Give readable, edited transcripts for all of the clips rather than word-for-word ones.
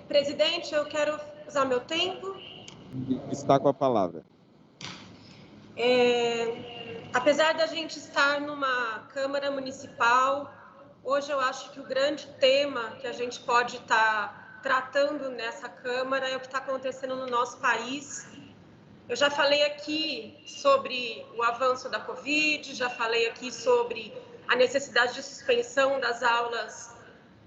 Presidente, eu quero usar meu tempo. Está com a palavra. Apesar da gente estar numa Câmara Municipal, hoje eu acho que o grande tema que a gente pode estar tratando nessa Câmara é o que está acontecendo no nosso país. Eu já falei aqui sobre o avanço da Covid, já falei aqui sobre a necessidade de suspensão das aulas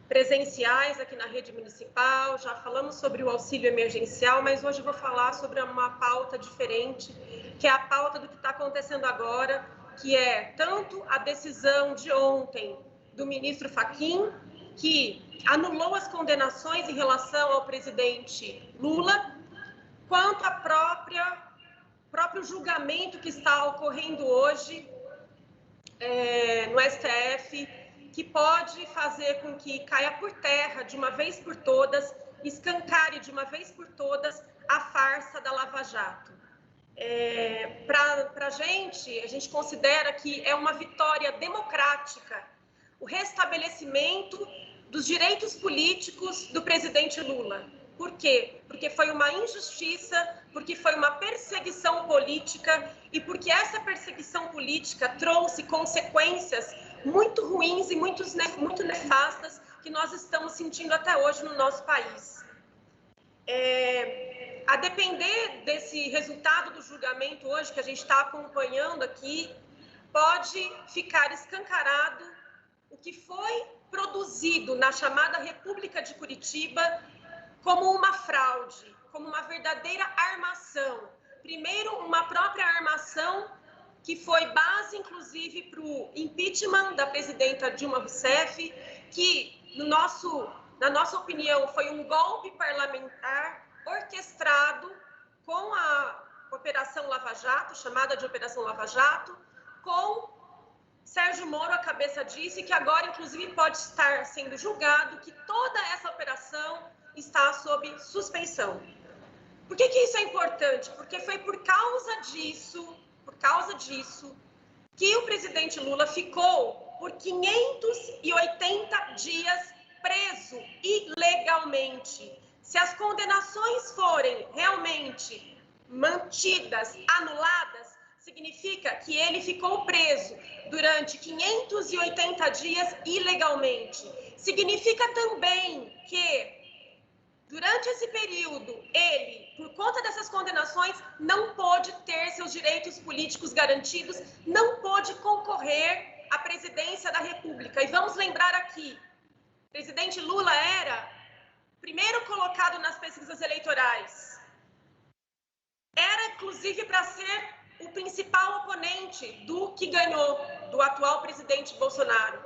presenciais aqui na rede municipal, já falamos sobre o auxílio emergencial, mas hoje eu vou falar sobre uma pauta diferente, que é a pauta do que está acontecendo agora, que é tanto a decisão de ontem do ministro Fachin, que anulou as condenações em relação ao presidente Lula, quanto a próprio julgamento que está ocorrendo hoje no STF, que pode fazer com que caia por terra de uma vez por todas, escancare de uma vez por todas a farsa da Lava Jato. Para a gente considera que é uma vitória democrática o restabelecimento dos direitos políticos do presidente Lula. Por quê? Porque foi uma injustiça, porque foi uma perseguição política e porque essa perseguição política trouxe consequências muito ruins e muito nefastas que nós estamos sentindo até hoje no nosso país. A depender desse resultado do julgamento hoje que a gente está acompanhando aqui, pode ficar escancarado o que foi produzido na chamada República de Curitiba como uma fraude, como uma verdadeira armação. Primeiro, uma própria armação que foi base, inclusive, para o impeachment da presidenta Dilma Rousseff, que, na nossa opinião, foi um golpe parlamentar orquestrado com a Operação Lava Jato, chamada de Operação Lava Jato, com Sérgio Moro à cabeça disso, e que agora, inclusive, pode estar sendo julgado que toda essa operação está sob suspensão. Por que isso é importante? Porque foi por causa disso, que o presidente Lula ficou por 580 dias preso ilegalmente. Se as condenações forem realmente mantidas, anuladas, significa que ele ficou preso durante 580 dias ilegalmente. Significa também que durante esse período, ele, por conta dessas condenações, não pôde ter seus direitos políticos garantidos, não pôde concorrer à presidência da República. E vamos lembrar aqui, o presidente Lula era primeiro colocado nas pesquisas eleitorais. Era, inclusive, para ser o principal oponente do que ganhou, do atual presidente Bolsonaro.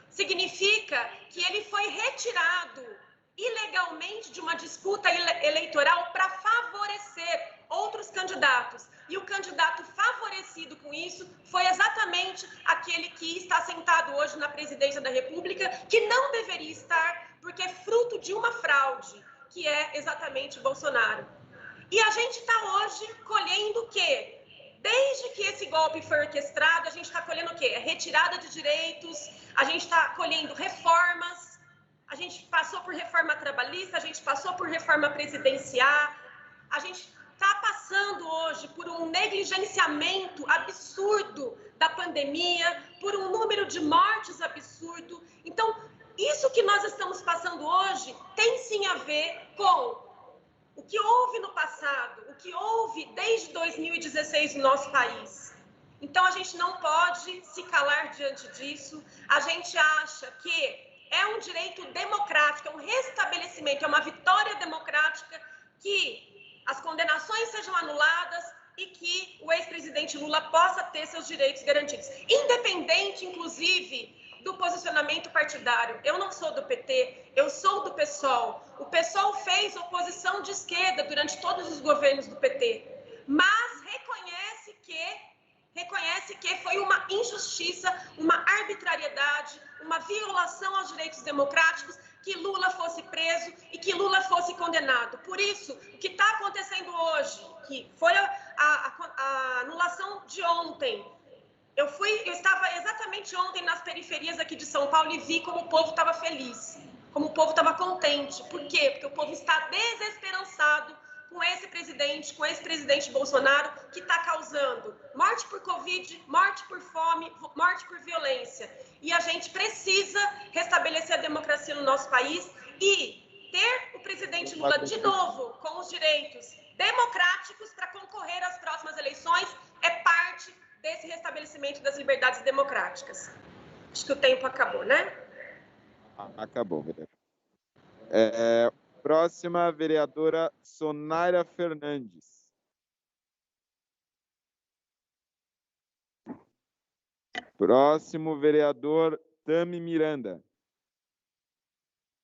Significa que ele foi retirado ilegalmente de uma disputa eleitoral para favorecer outros candidatos. E o candidato favorecido com isso foi exatamente aquele que está sentado hoje na presidência da República, que não deveria estar, porque é fruto de uma fraude, que é exatamente Bolsonaro. E a gente está hoje colhendo o quê? Desde que esse golpe foi orquestrado, a gente está colhendo o quê? A retirada de direitos, a gente está colhendo reformas. A gente passou por reforma trabalhista, a gente passou por reforma presidencial, a gente está passando hoje por um negligenciamento absurdo da pandemia, por um número de mortes absurdo. Então, isso que nós estamos passando hoje tem sim a ver com o que houve no passado, o que houve desde 2016 no nosso país. Então, a gente não pode se calar diante disso. A gente acha que é um direito democrático, é um restabelecimento, é uma vitória democrática que as condenações sejam anuladas e que o ex-presidente Lula possa ter seus direitos garantidos. Independente, inclusive, do posicionamento partidário. Eu não sou do PT, eu sou do PSOL. O PSOL fez oposição de esquerda durante todos os governos do PT, mas reconhece que foi uma injustiça, uma arbitrariedade, uma violação aos direitos democráticos, que Lula fosse preso e que Lula fosse condenado. Por isso, o que está acontecendo hoje, que foi a anulação de ontem, eu estava exatamente ontem nas periferias aqui de São Paulo e vi como o povo estava feliz. como o povo estava contente. Por quê? Porque o povo está desesperançado com esse presidente Bolsonaro, que está causando morte por Covid, morte por fome, morte por violência. E a gente precisa restabelecer a democracia no nosso país e ter o presidente Lula de novo com os direitos democráticos para concorrer às próximas eleições é parte desse restabelecimento das liberdades democráticas. Acho que o tempo acabou, né? Acabou, vereadora. Próxima, vereadora Sonaira Fernandes. Próximo, vereador Tami Miranda.